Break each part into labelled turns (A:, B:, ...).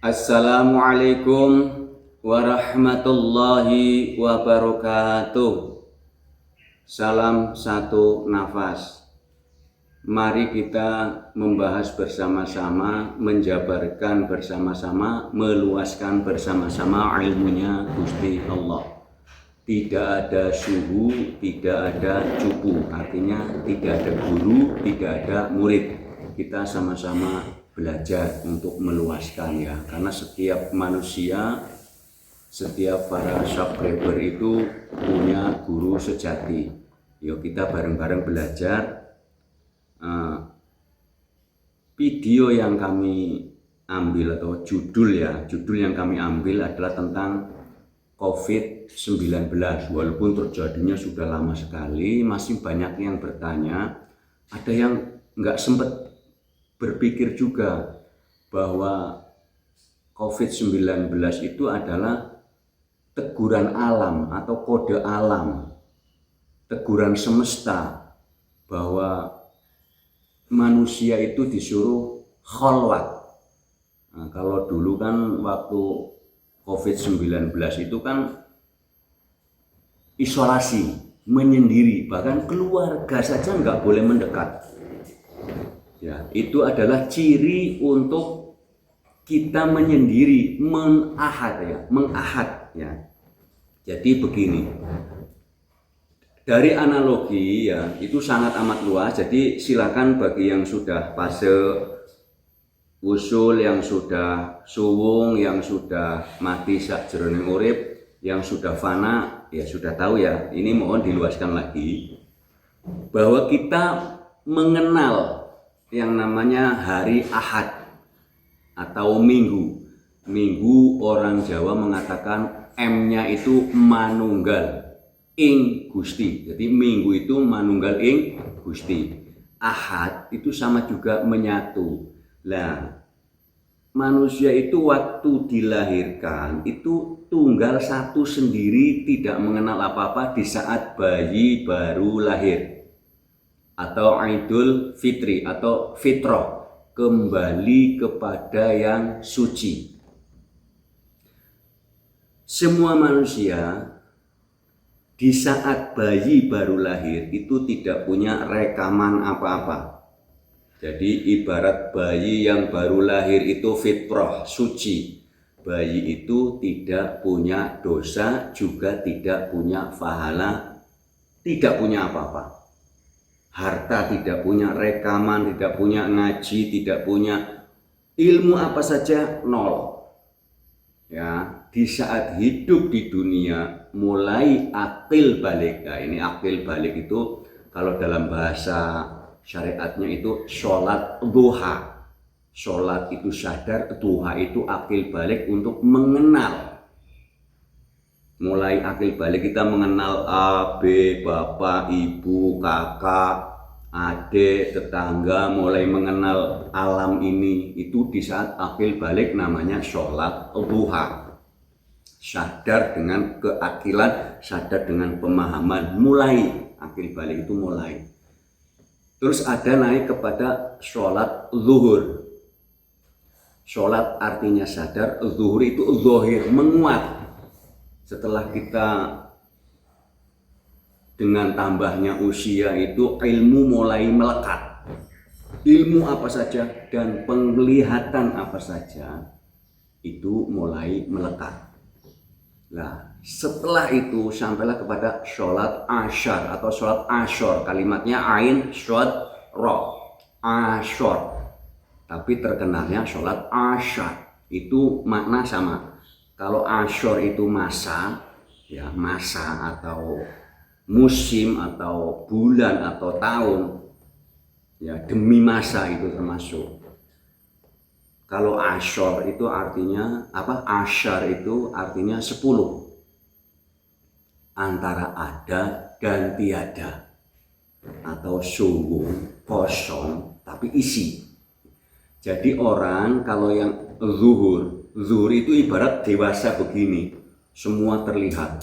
A: Assalamualaikum warahmatullahi wabarakatuh. Salam satu nafas. Mari kita membahas bersama-sama, menjabarkan bersama-sama, meluaskan bersama-sama ilmunya Gusti Allah. Tidak ada suhu, tidak ada cupu, artinya tidak ada guru, tidak ada murid. Kita sama-sama belajar untuk meluaskan ya, karena setiap manusia, setiap para subscriber itu punya guru sejati. Yuk kita bareng-bareng belajar. Video yang kami ambil atau judul yang kami ambil adalah tentang COVID-19. Walaupun terjadinya sudah lama sekali, masih banyak yang bertanya. Ada yang nggak sempat berpikir juga bahwa COVID-19 itu adalah teguran alam atau kode alam, teguran semesta, bahwa manusia itu disuruh khalwat. Nah, kalau dulu kan waktu COVID-19 itu kan isolasi, menyendiri, bahkan keluarga saja nggak boleh mendekat. Ya, itu adalah ciri untuk kita menyendiri, mengahad ya. Jadi begini, dari analogi ya, itu sangat amat luas. Jadi silakan bagi yang sudah fase usul, yang sudah suwung, yang sudah mati sakjroning urip, yang sudah fana, ya sudah tahu ya. Ini mohon diluaskan lagi bahwa kita mengenal yang namanya hari Ahad atau Minggu. Minggu orang Jawa mengatakan M-nya itu manunggal ing Gusti. Jadi Minggu itu manunggal ing Gusti. Ahad itu sama juga menyatu. Lah, manusia itu waktu dilahirkan itu tunggal satu sendiri, tidak mengenal apa-apa di saat bayi baru lahir, atau Idul Fitri atau fitrah, kembali kepada yang suci. Semua manusia di saat bayi baru lahir itu tidak punya rekaman apa-apa. Jadi ibarat bayi yang baru lahir itu fitrah, suci. Bayi itu tidak punya dosa, juga tidak punya pahala, tidak punya apa-apa. Harta tidak punya, rekaman tidak punya, ngaji tidak punya, ilmu apa saja nol. Ya, di saat hidup di dunia mulai akil balik. Nah, ini akil balik itu kalau dalam bahasa syariatnya itu sholat duha. Sholat itu sadar, duha itu akil balik untuk mengenal. Mulai akil balik kita mengenal A, B, bapak, ibu, kakak, adik, tetangga, mulai mengenal alam ini. Itu di saat akil balik namanya sholat duha. Sadar dengan keakilan, sadar dengan pemahaman, mulai akil balik itu mulai. Terus ada naik kepada sholat zuhur. Sholat artinya sadar, zuhur itu zohir, menguat. Setelah kita dengan tambahnya usia itu ilmu mulai melekat. Ilmu apa saja dan penglihatan apa saja itu mulai melekat. Nah, setelah itu sampailah kepada sholat asyar atau sholat asyor. Kalimatnya ain, syod, ro, asyor. Tapi terkenalnya sholat asyar. Itu makna sama. Kalau asyur itu masa, ya masa atau musim atau bulan atau tahun, ya demi masa itu termasuk. Kalau asyur itu artinya apa? Asyar itu artinya 10. Antara ada dan tiada. Atau sungguh, kosong, tapi isi. Jadi orang kalau yang zuhur itu ibarat dewasa begini, semua terlihat,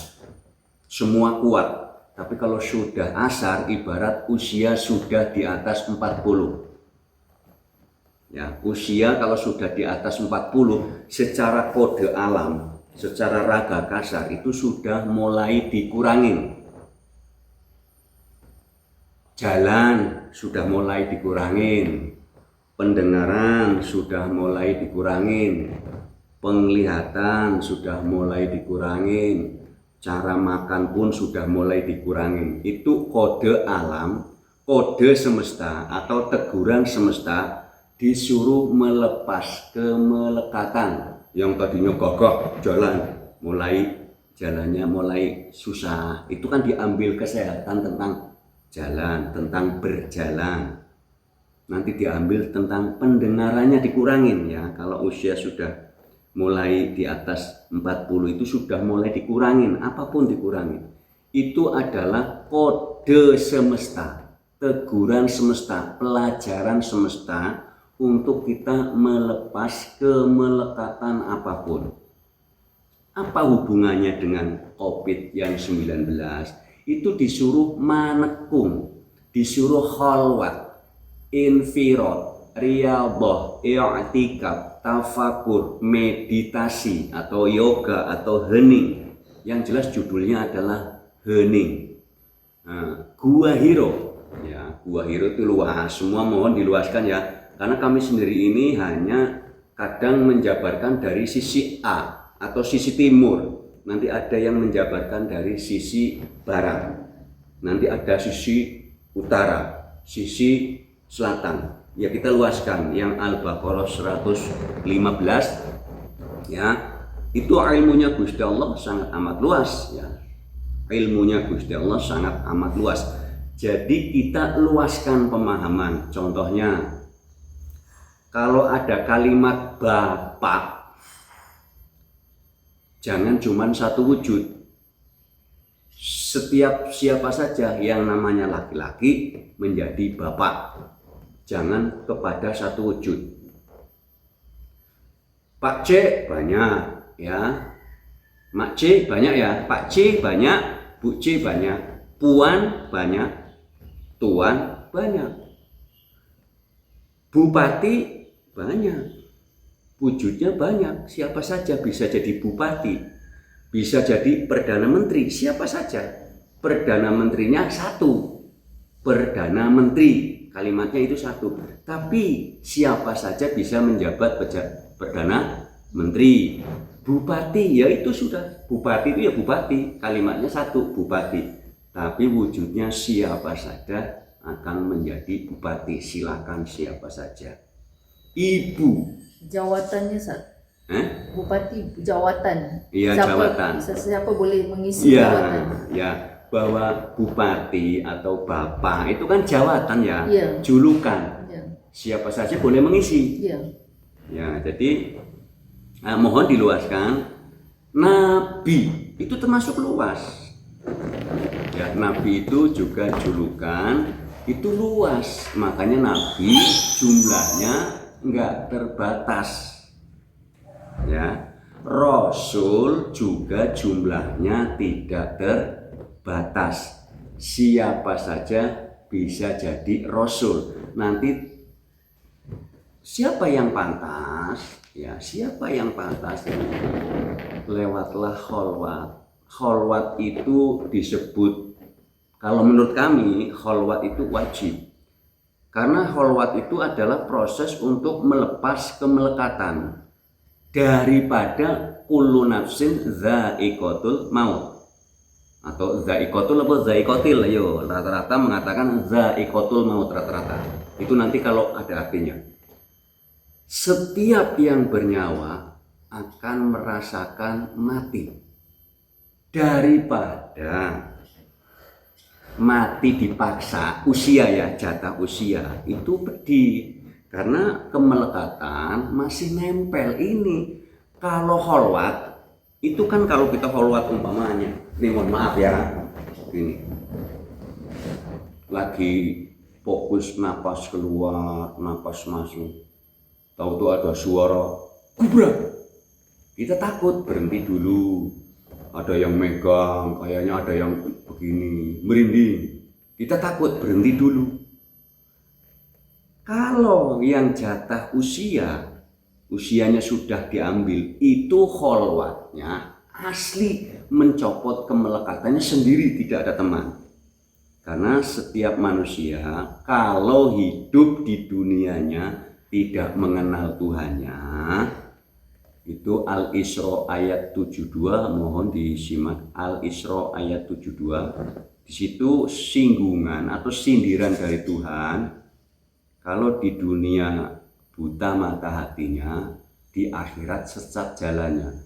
A: semua kuat. Tapi kalau sudah asar ibarat usia sudah di atas 40. Ya, usia kalau sudah di atas 40 secara kode alam, secara raga kasar itu sudah mulai dikurangin. Jalan sudah mulai dikurangin, pendengaran sudah mulai dikurangin, penglihatan sudah mulai dikurangin, cara makan pun sudah mulai dikurangin. Itu kode alam, kode semesta atau teguran semesta disuruh melepas kemelekatan. Yang tadinya gagah jalan, jalannya mulai susah. Itu kan diambil kesehatan tentang jalan, tentang berjalan. Nanti diambil tentang pendengarannya dikurangin ya. Kalau usia sudah mulai di atas 40 itu sudah mulai dikurangin, apapun dikurangin. Itu adalah kode semesta, teguran semesta, pelajaran semesta untuk kita melepas kemelekatan apapun. Apa hubungannya dengan COVID yang 19? Itu disuruh manekung, disuruh khalwat, infirad, riyadhah, i'tikaf, tafakur, meditasi atau yoga atau hening. Yang jelas judulnya adalah hening. Gua Hiro. Ya, Gua Hiro itu luas, semua mohon diluaskan ya. Karena kami sendiri ini hanya kadang menjabarkan dari sisi A atau sisi timur. Nanti ada yang menjabarkan dari sisi barat. Nanti ada sisi utara, sisi selatan. Ya kita luaskan yang Al-Baqarah 115 ya. Itu ilmunya Gusti Allah sangat amat luas ya. Ilmunya Gusti Allah sangat amat luas. Jadi kita luaskan pemahaman. Contohnya kalau ada kalimat bapak, jangan cuma satu wujud. Setiap siapa saja yang namanya laki-laki menjadi bapak. Jangan kepada satu wujud. Pak C banyak ya. Mak C banyak ya. Pak C banyak, Bu C banyak, Puan banyak, Tuan banyak, Bupati banyak, wujudnya banyak. Siapa saja bisa jadi bupati, bisa jadi perdana menteri, siapa saja. Perdana menterinya satu, perdana menteri, kalimatnya itu satu. Tapi siapa saja bisa menjabat perdana menteri. Bupati ya itu sudah, bupati itu ya bupati, kalimatnya satu, bupati. Tapi wujudnya siapa saja akan menjadi bupati, silakan siapa saja. Ibu
B: jawatannya bupati jawatan.
A: Iya, jawatan.
B: Siapa boleh mengisi jawatan?
A: Ya, bahwa bupati atau bapak itu kan jawatan ya, julukan.
B: Ya.
A: Siapa saja boleh mengisi.
B: Ya.
A: Ya, jadi mohon diluaskan. Nabi itu termasuk luas. Ya, nabi itu juga julukan, itu luas. Makanya nabi jumlahnya enggak terbatas. Ya, Rasul juga jumlahnya tidak terbatas. Siapa saja bisa jadi Rasul. Nanti siapa yang pantas? Ya, siapa yang pantas? Lewatlah kholwat. Kholwat itu disebut, kalau menurut kami, kholwat itu wajib. Karena kholwat itu adalah proses untuk melepas kemelekatan daripada kullu nafsin dha'iqatul maut atau dha'iqatul apa dha'iqatil. Ayo, rata-rata mengatakan dha'iqatul maut rata-rata. Itu nanti kalau ada artinya. Setiap yang bernyawa akan merasakan mati. Daripada mati dipaksa, usia ya, jatah usia itu pedih. Karena kemelekatan masih nempel ini. Kalau kholwat, itu kan kalau kita kholwat umpamanya, ini mohon maaf ya, ini lagi fokus napas keluar, napas masuk, tahu tuh ada suara gubrak, kita takut, berhenti dulu. Ada yang megang, kayaknya ada yang begini, merinding, kita takut, berhenti dulu. Kalau yang jatah usianya sudah diambil, itu kholwatnya asli mencopot kemelekatannya sendiri, tidak ada teman. Karena setiap manusia kalau hidup di dunianya tidak mengenal Tuhannya, itu Al-Isra ayat 72, mohon disimak Al-Isra ayat 72. Di situ singgungan atau sindiran dari Tuhan. Kalau di dunia buta mata hatinya, di akhirat sesat jalannya.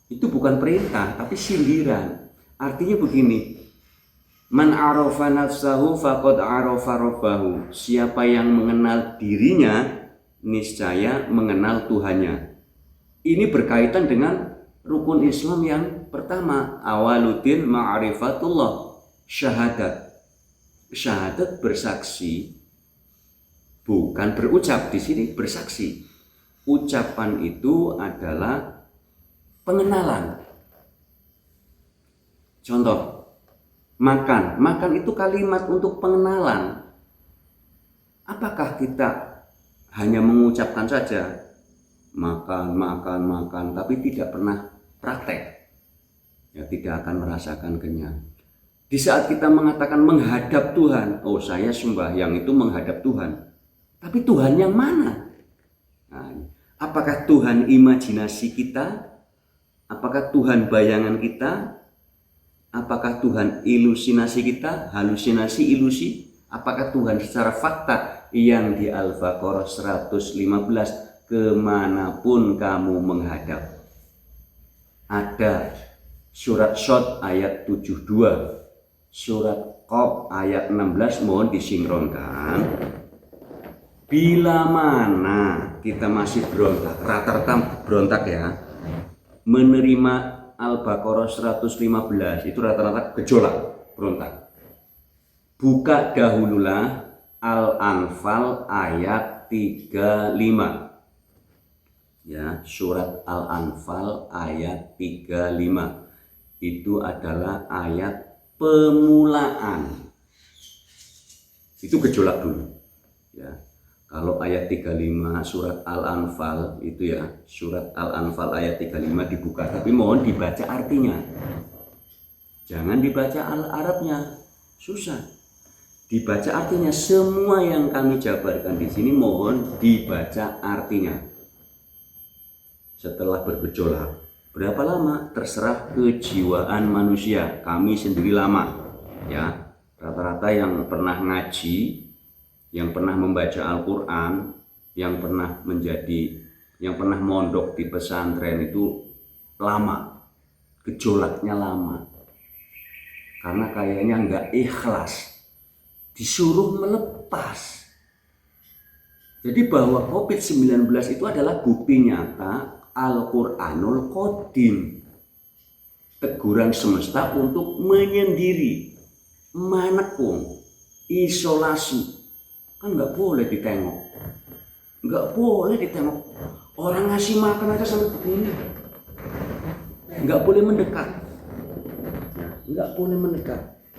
A: Itu bukan perintah, tapi sindiran. Artinya begini, man arafa nafsahu faqad arafa rabbahu. Siapa yang mengenal dirinya, niscaya mengenal Tuhannya. Ini berkaitan dengan rukun Islam yang pertama, awaludin ma'rifatullah, syahadat. Syahadat bersaksi, bukan berucap. Di sini bersaksi. Ucapan itu adalah pengenalan. Contoh, makan. Makan itu kalimat untuk pengenalan. Apakah kita hanya mengucapkan saja? Makan, tapi tidak pernah praktek. Ya, tidak akan merasakan kenyang. Di saat kita mengatakan menghadap Tuhan, oh saya sembahyang itu menghadap Tuhan. Tapi Tuhan yang mana? Nah, apakah Tuhan imajinasi kita? Apakah Tuhan bayangan kita? Apakah Tuhan ilusinasi kita? Halusinasi, ilusi? Apakah Tuhan secara fakta yang di Al-Baqarah 115, kemanapun kamu menghadap? Ada surat Shod ayat 72, surat Qaf ayat 16, mohon disinkronkan. Bila mana kita masih berontak, rata-rata berontak ya, menerima Al-Baqarah 115, itu rata-rata gejolak, berontak. Buka dahululah Al-Anfal ayat 35. Ya, surat Al-Anfal ayat 35. Itu adalah ayat pemulaan. Itu gejolak dulu. Ya. Kalau ayat 35 surat Al-Anfal itu ya, surat Al-Anfal ayat 35 dibuka, tapi mohon dibaca artinya. Jangan dibaca Al-Arabnya, susah. Dibaca artinya. Semua yang kami jabarkan di sini mohon dibaca artinya. Setelah bergejolak, berapa lama? Terserah kejiwaan manusia. Kami sendiri lama. Ya, rata-rata yang pernah ngaji, yang pernah membaca Al-Quran, yang pernah mondok di pesantren itu lama, gejolaknya lama, karena kayaknya nggak ikhlas, disuruh melepas. Jadi bahwa COVID-19 itu adalah bukti nyata Al-Quranul Qadim, teguran semesta untuk menyendiri, manekung, isolasi. Kan nggak boleh ditengok, orang ngasih makan aja sampai begini, nggak boleh mendekat.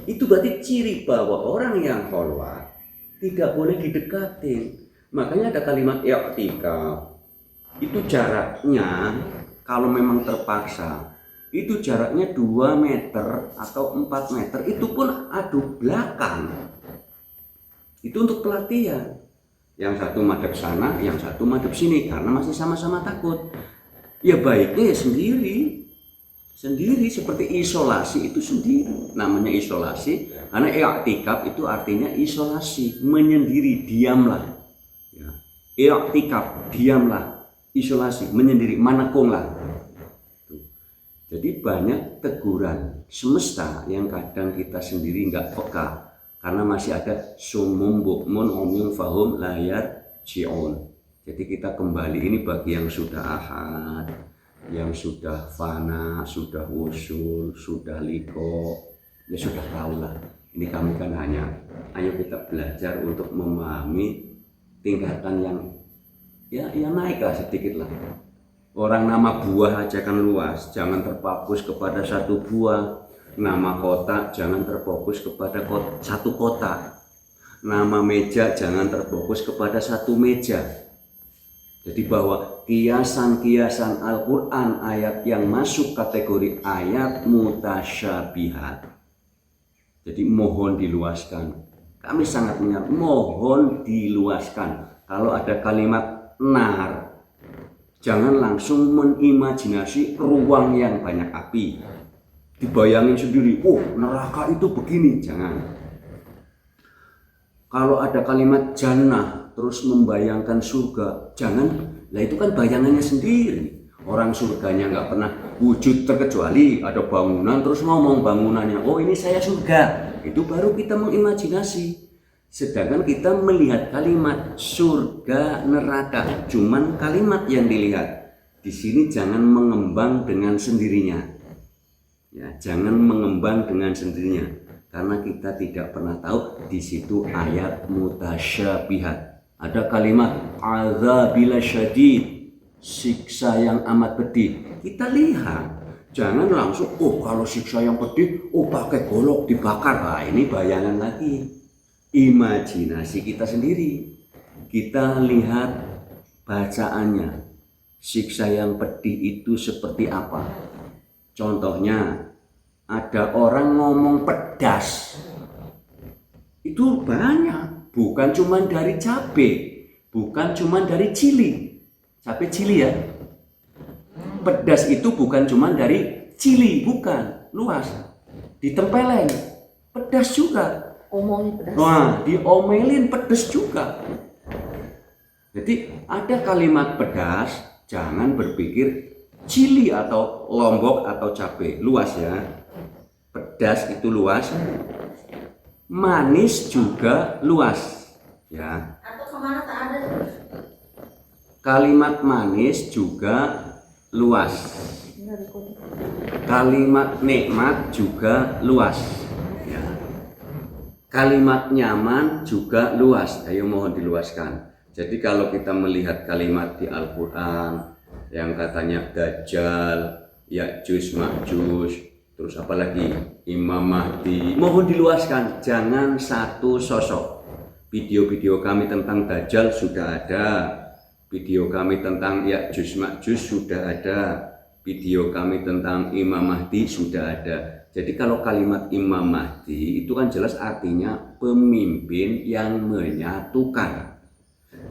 A: Itu berarti ciri bahwa orang yang kholwat tidak boleh didekatin. Makanya ada kalimat i'tikaf. Itu jaraknya kalau memang terpaksa, itu jaraknya 2 meter atau 4 meter, itu pun adu belakang. Itu untuk pelatihan. Yang satu madep sana, yang satu madep sini, karena masih sama-sama takut. Ya baiknya ya sendiri, seperti isolasi itu sendiri. Namanya isolasi karena i'tikaf itu artinya isolasi, menyendiri, diamlah. Ya. I'tikaf, diamlah. Isolasi, menyendiri, manekunglah. Jadi banyak teguran semesta yang kadang kita sendiri nggak peka, karena masih ada sumum bukmun umyun fahum layar ji'un. Jadi kita kembali, ini bagi yang sudah ahad, yang sudah fana, sudah usul, sudah liko, ya sudah tahulah. Ini kami kan hanya, ayo kita belajar untuk memahami tingkatan yang ya naiklah sedikit lah. Orang nama buah aja kan luas, jangan terfokus kepada satu buah. Nama kota jangan terfokus kepada satu kota. nama meja jangan terfokus kepada satu meja. Jadi bahwa kiasan-kiasan Al-Quran ayat yang masuk kategori ayat mutasyabihat, jadi mohon diluaskan. Kami sangat mengingat, mohon diluaskan. Kalau ada kalimat nar, jangan langsung mengimajinasi ruang yang banyak api. Dibayangin sendiri, oh neraka itu begini, jangan. Kalau ada kalimat jannah, terus membayangkan surga, jangan. Lah itu kan bayangannya sendiri. Orang surganya nggak pernah wujud terkecuali ada bangunan, terus ngomong bangunannya, oh ini saya surga. Itu baru kita mengimajinasi. Sedangkan kita melihat kalimat surga, neraka, cuman kalimat yang dilihat. Di sini jangan mengembang dengan sendirinya. Ya, jangan mengembang dengan sendirinya. Karena kita tidak pernah tahu di situ ayat mutasyabihat. Ada kalimat azabila syadid, siksa yang amat pedih. Kita lihat, jangan langsung oh kalau siksa yang pedih, oh pakai golok dibakar. Nah, ini bayangan lagi. Imajinasi kita sendiri. Kita lihat bacaannya. Siksa yang pedih itu seperti apa? Contohnya, ada orang ngomong pedas, itu banyak, bukan cuma dari cabai, bukan cuma dari cili, cabai cili ya. Pedas itu bukan cuma dari cili, bukan, luas. Ditempelin, pedas juga.
B: Omongin pedas.
A: Wah, diomelin pedas juga. Jadi ada kalimat pedas, jangan berpikir cili atau lombok atau cabai, luas ya. Pedas itu luas, manis juga luas, ya. Kalimat manis juga luas, kalimat nikmat juga luas, ya. Kalimat nyaman juga luas. Ayo mohon diluaskan. Jadi kalau kita melihat kalimat di Al-Quran yang katanya Dajjal, Ya'juj, Ma'juj, terus apalagi Imam Mahdi, mohon diluaskan, jangan satu sosok. Video-video kami tentang Dajjal sudah ada, video kami tentang Ya'juj Ma'juj sudah ada, video kami tentang Imam Mahdi sudah ada. Jadi kalau kalimat Imam Mahdi itu kan jelas artinya pemimpin yang menyatukan.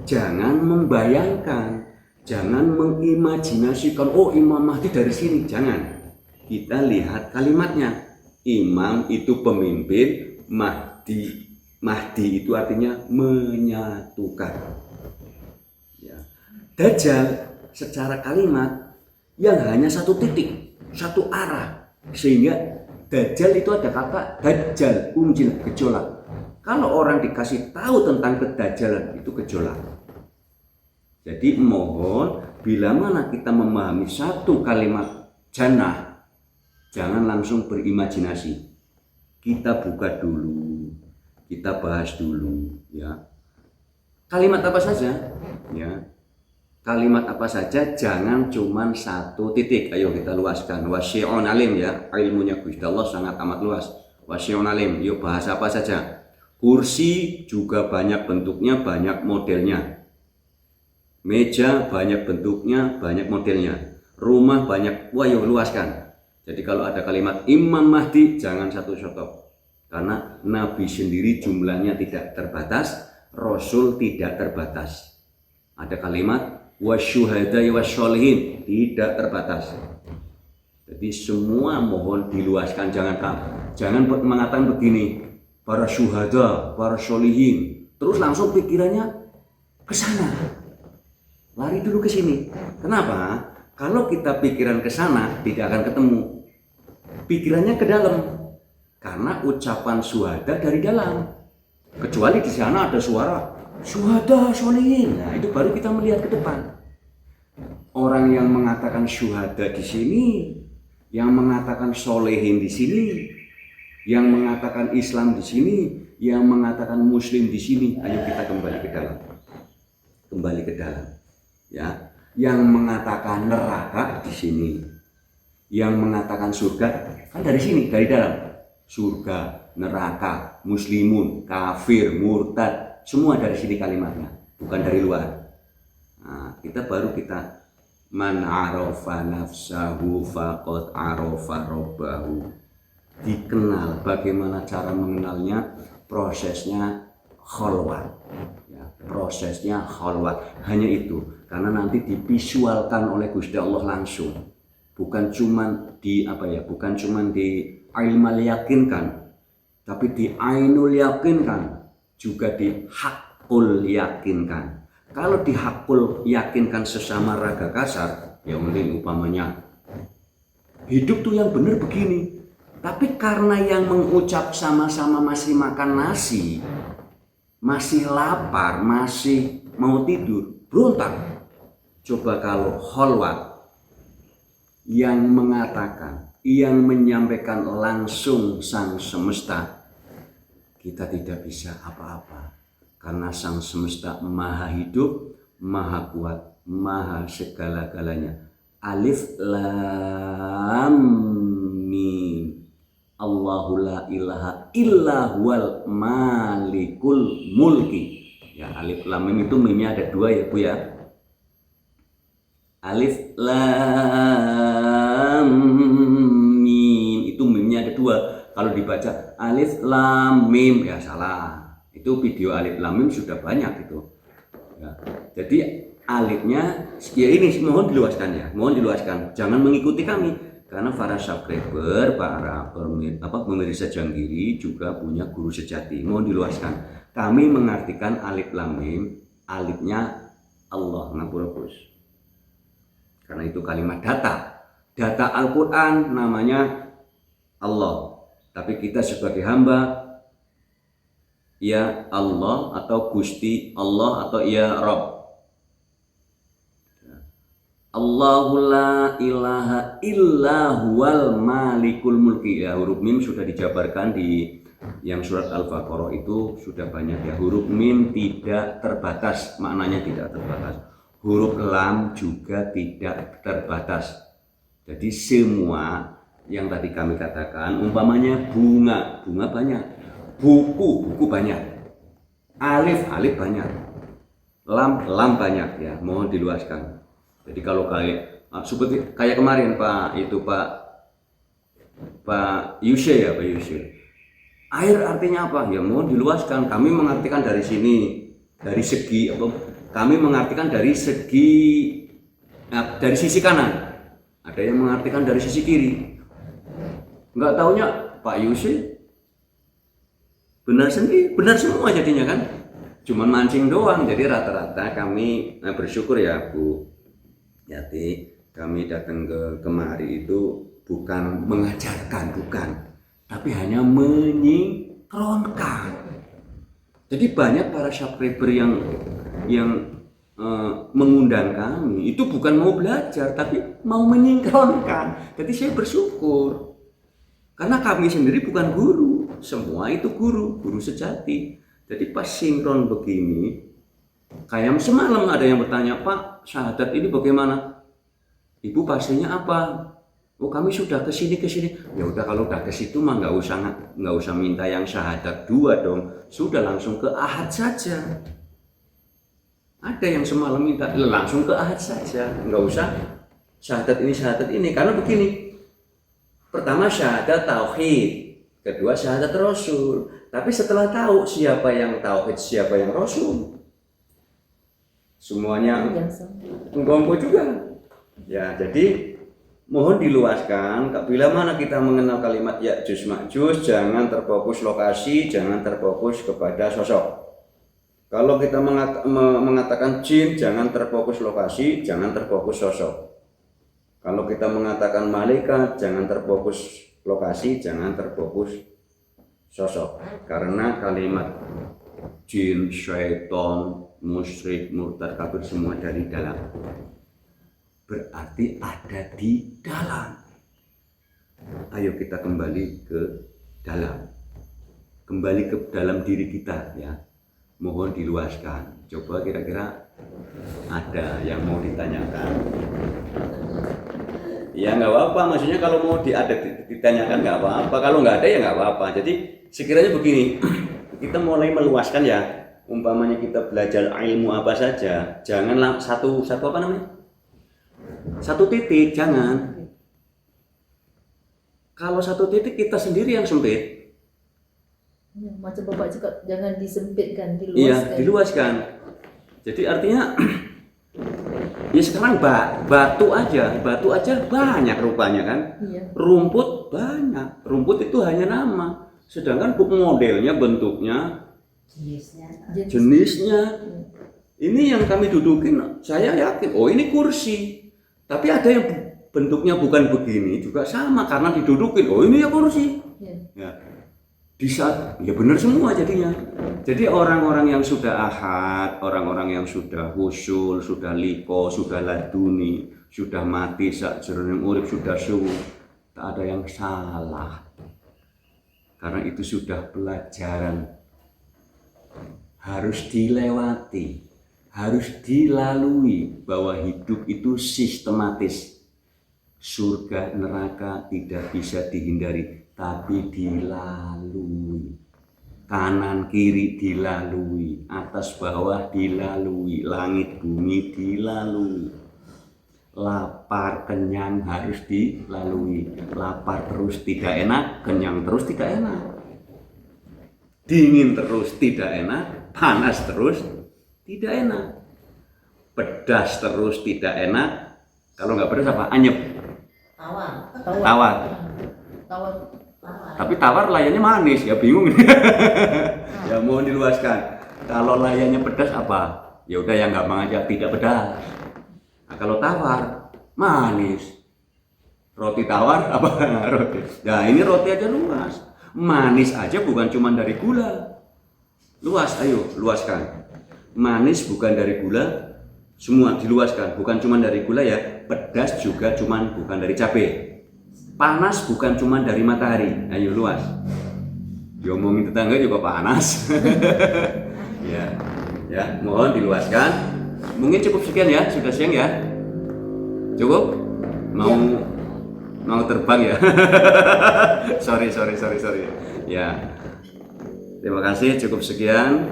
A: Jangan membayangkan, jangan mengimajinasikan, oh Imam Mahdi dari sini, jangan. Kita lihat kalimatnya, imam itu pemimpin, Mahdi itu artinya menyatukan. Ya. Dajjal secara kalimat yang hanya satu titik, satu arah, sehingga Dajjal itu ada kata Dajjal, gejolak. Kalau orang dikasih tahu tentang kedajjalan itu gejolak. Jadi mohon bila mana kita memahami satu kalimat jannah, jangan langsung berimajinasi. Kita buka dulu, kita bahas dulu, ya. Kalimat apa saja, ya. Kalimat apa saja, jangan cuman satu titik. Ayo kita luaskan. Wasi'un alim, ya. Ilmunya Gusti Allah sangat amat luas. Wasi'un alim. Yuk bahas apa saja. Kursi juga banyak bentuknya, banyak modelnya. Meja banyak bentuknya, banyak modelnya. Rumah banyak. Wah, yuk luaskan. Jadi kalau ada kalimat Imam Mahdi, jangan satu sosok. Karena Nabi sendiri jumlahnya tidak terbatas, Rasul tidak terbatas. Ada kalimat wasyuhadai wasyolihin, tidak terbatas. Jadi semua mohon diluaskan, jangan mengatakan begini, para syuhada, para syolihin, terus langsung pikirannya ke sana. Lari dulu ke sini. Kenapa? Kalau kita pikiran ke sana tidak akan ketemu. Pikirannya ke dalam. Karena ucapan syuhada dari dalam. Kecuali di sana ada suara syuhada sholihin. Nah, itu baru kita melihat ke depan. Orang yang mengatakan syuhada di sini, yang mengatakan sholehin di sini, yang mengatakan Islam di sini, yang mengatakan Muslim di sini. Ayo kita kembali ke dalam. Kembali ke dalam. Ya, yang mengatakan neraka di sini, yang mengatakan surga kan dari sini, dari dalam. surga, neraka, muslimun, kafir, murtad, semua dari sini kalimatnya, bukan dari luar. Nah, kita man arafa nafsahu faqad arafa rabbahu. Dikenal, bagaimana cara mengenalnya? Prosesnya khalwat. Ya, prosesnya khalwat. Hanya itu, karena nanti divisualkan oleh Gusti Allah langsung. Bukan cuman bukan cuman di ilmal yakinkan, tapi di ainul yakinkan, juga di hakul yakinkan. Kalau di hakul yakinkan sesama raga kasar, ya mungkin umpamanya hidup tuh yang benar begini, tapi karena yang mengucap sama-sama masih makan nasi, masih lapar, masih mau tidur, berontak. Coba kalau khalwat, yang mengatakan, yang menyampaikan langsung sang semesta, kita tidak bisa apa-apa. Karena sang semesta maha hidup, maha kuat, maha segala-galanya. Alif lam mim. Allahu la ilaha illa huwal malikul mulki. Ya, alif lam mim itu mimnya ada 2 ya Bu ya. Alif lam mim itu mimnya ada 2. Kalau dibaca alif lam mim ya salah. Itu video alif lam mim sudah banyak itu. Ya. Jadi alifnya ya ini mohon diluaskan ya, mohon diluaskan. Jangan mengikuti kami karena para subscriber, para pemirsa Janggiri juga punya guru sejati. Mohon diluaskan. Kami mengartikan alif lam mim, alifnya Allah ngapura Gus. Karena itu kalimat data Al-Quran namanya Allah, tapi kita sebagai hamba ya Allah atau Gusti Allah atau ya Rabb. Allahu la ilaha illa huwal malikul mulki. Ya, huruf mim sudah dijabarkan di yang surat Al-Baqarah itu sudah banyak ya. Huruf mim tidak terbatas, maknanya tidak terbatas. Huruf lam juga tidak terbatas. Jadi semua yang tadi kami katakan, umpamanya bunga banyak, buku banyak, alif banyak, lam banyak ya. Mohon diluaskan. Jadi kalau seperti kayak kemarin Pak Yushe ya, Pak Yushe. Air artinya apa? Ya mohon diluaskan. Kami mengartikan dari sini, dari segi kami mengartikan dari sisi kanan. Ada yang mengartikan dari sisi kiri. Enggak taunya Pak Yusuf benar sendiri, benar semua jadinya kan. Cuman mancing doang. Jadi rata-rata kami bersyukur ya Bu Yati, kami datang kemari itu bukan mengajarkan, bukan, tapi hanya menyingkronkan. Jadi banyak para subscriber yang mengundang kami itu bukan mau belajar tapi mau menyingkronkan. Jadi saya bersyukur karena kami sendiri bukan guru, semua itu guru sejati. Jadi pas sinkron begini, kayak semalam ada yang bertanya, Pak syahadat ini bagaimana? Ibu pastinya apa? Oh kami sudah kesini. Ya udah kalau udah ke situ mah nggak usah minta yang syahadat 2 dong. Sudah langsung ke ahad saja. Ada yang semalam minta langsung ke ahad saja, nggak usah syahadat ini. Karena begini, pertama syahadat tauhid, kedua syahadat rasul. Tapi setelah tahu siapa yang tauhid, siapa yang rasul, semuanya engkau juga. Ya jadi mohon diluaskan, bila mana kita mengenal kalimat Ya'juj Ma'juj, jangan terfokus lokasi, jangan terfokus kepada sosok. Kalau kita mengatakan jin, jangan terfokus lokasi, jangan terfokus sosok. Kalau kita mengatakan malaikat, jangan terfokus lokasi, jangan terfokus sosok. Karena kalimat jin, syaitan, musyrik, murtad, kafir semua dari dalam. Berarti ada di dalam. Ayo kita kembali ke dalam. Kembali ke dalam diri kita ya. Mohon diluaskan. Coba kira-kira ada yang mau ditanyakan. Ya nggak apa-apa, maksudnya kalau mau ditanyakan nggak apa-apa, kalau nggak ada ya nggak apa-apa. Jadi sekiranya begini, kita mulai meluaskan ya, umpamanya kita belajar ilmu apa saja, janganlah satu apa namanya, satu titik, jangan. Kalau satu titik kita sendiri yang sempit.
B: Ya, macam Bapak cakap, jangan disempitkan, diluaskan.
A: Iya, diluaskan. Jadi artinya ya sekarang batu aja banyak rupanya kan.
B: Iya.
A: Rumput banyak, rumput itu hanya nama. Sedangkan modelnya, bentuknya, jenisnya. Ini yang kami dudukin, saya yakin, oh ini kursi. Tapi ada yang bentuknya bukan begini juga sama karena didudukin, oh ini ya kursi. Ya. Di saat ya benar semua jadinya. Jadi orang-orang yang sudah ahad, orang-orang yang sudah husul, sudah liko, sudah laduni, sudah mati sakjroning urip, sudah subuh, tak ada yang salah. Karena itu sudah pelajaran, harus dilewati, harus dilalui, bahwa hidup itu sistematis. Surga neraka tidak bisa dihindari, tapi dilalui. Kanan kiri dilalui, atas bawah dilalui, langit bumi dilalui. Lapar kenyang harus dilalui. Lapar terus tidak enak, kenyang terus tidak enak. Dingin terus tidak enak, panas terus tidak enak. Pedas terus tidak enak. Kalau nggak pedas apa? Anyep. Tawar. Tapi tawar layarnya manis, ya bingung. Ya mohon diluaskan. Kalau layarnya pedas apa? Ya udah yang gampang aja, tidak pedas. Nah, kalau tawar manis. Roti tawar apa? Roti. Nah, ini roti aja luas. Manis aja bukan cuma dari gula. Luas, ayo luaskan. Manis bukan dari gula, semua diluaskan. Bukan cuma dari gula ya. Pedas juga bukan dari cabai. Panas bukan cuma dari matahari. Ayo luas. Diomongin tetangga juga panas. ya, mohon diluaskan. Mungkin cukup sekian ya, sudah siang ya. Cukup? Mau terbang ya. sorry. Ya. Terima kasih, cukup sekian.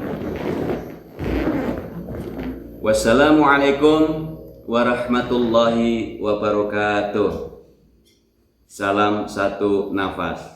A: Wassalamualaikum warahmatullahi wabarakatuh. Salam satu nafas.